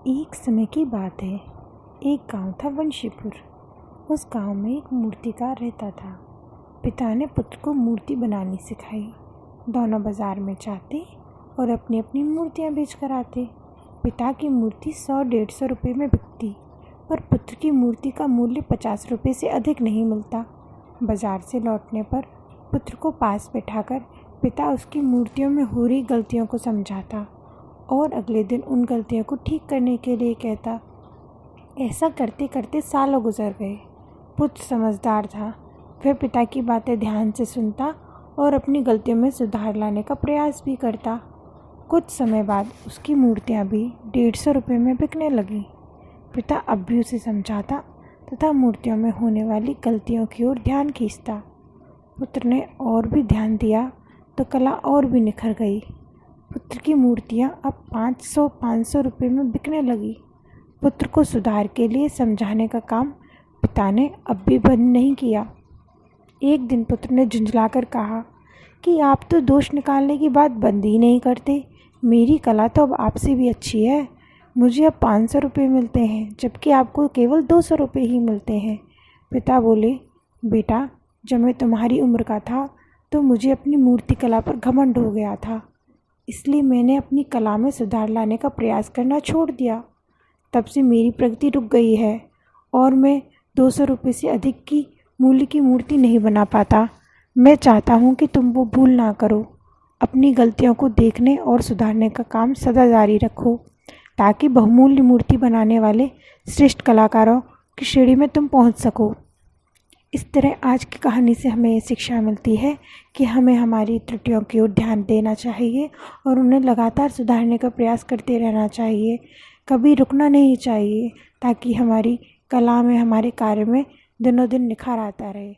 एक समय की बात है। एक गांव था वंशीपुर। उस गांव में एक मूर्तिकार रहता था। पिता ने पुत्र को मूर्ति बनानी सिखाई। दोनों बाजार में जाते और अपनी अपनी मूर्तियां बेच कर आते। पिता की मूर्ति 100-150 रुपये में बिकती और पुत्र की मूर्ति का मूल्य 50 रुपये से अधिक नहीं मिलता। बाजार से लौटने पर पुत्र को पास बैठाकर पिता उसकी मूर्तियों में हो रही गलतियों को समझाता और अगले दिन उन गलतियों को ठीक करने के लिए कहता। ऐसा करते करते सालों गुजर गए। पुत्र समझदार था। वह पिता की बातें ध्यान से सुनता और अपनी गलतियों में सुधार लाने का प्रयास भी करता। कुछ समय बाद उसकी मूर्तियाँ भी 150 रुपये में बिकने लगीं। पिता अब भी उसे समझाता तथा मूर्तियों में होने वाली गलतियों की ओर ध्यान खींचता। पुत्र ने और भी ध्यान दिया तो कला और भी निखर गई। पुत्र की मूर्तियाँ अब 500-500 रुपये में बिकने लगी। पुत्र को सुधार के लिए समझाने का काम पिता ने अब भी बंद नहीं किया। एक दिन पुत्र ने झुंझलाकर कहा कि आप तो दोष निकालने की बात बंद ही नहीं करते। मेरी कला तो अब आपसे भी अच्छी है। मुझे अब 500 रुपये मिलते हैं जबकि आपको केवल 200 रुपये ही मिलते हैं। पिता बोले, बेटा, जब मैं तुम्हारी उम्र का था तो मुझे अपनी मूर्ति कला पर घमंड हो गया था, इसलिए मैंने अपनी कला में सुधार लाने का प्रयास करना छोड़ दिया। तब से मेरी प्रगति रुक गई है और मैं 200 रुपये से अधिक की मूल्य की मूर्ति नहीं बना पाता। मैं चाहता हूँ कि तुम वो भूल ना करो। अपनी गलतियों को देखने और सुधारने का काम सदा जारी रखो ताकि बहुमूल्य मूर्ति बनाने वाले श्रेष्ठ कलाकारों की श्रेणी में तुम पहुँच सको। इस तरह आज की कहानी से हमें ये शिक्षा मिलती है कि हमें हमारी त्रुटियों की ओर ध्यान देना चाहिए और उन्हें लगातार सुधारने का प्रयास करते रहना चाहिए। कभी रुकना नहीं चाहिए ताकि हमारी कला में, हमारे कार्य में दिनों दिन निखार आता रहे।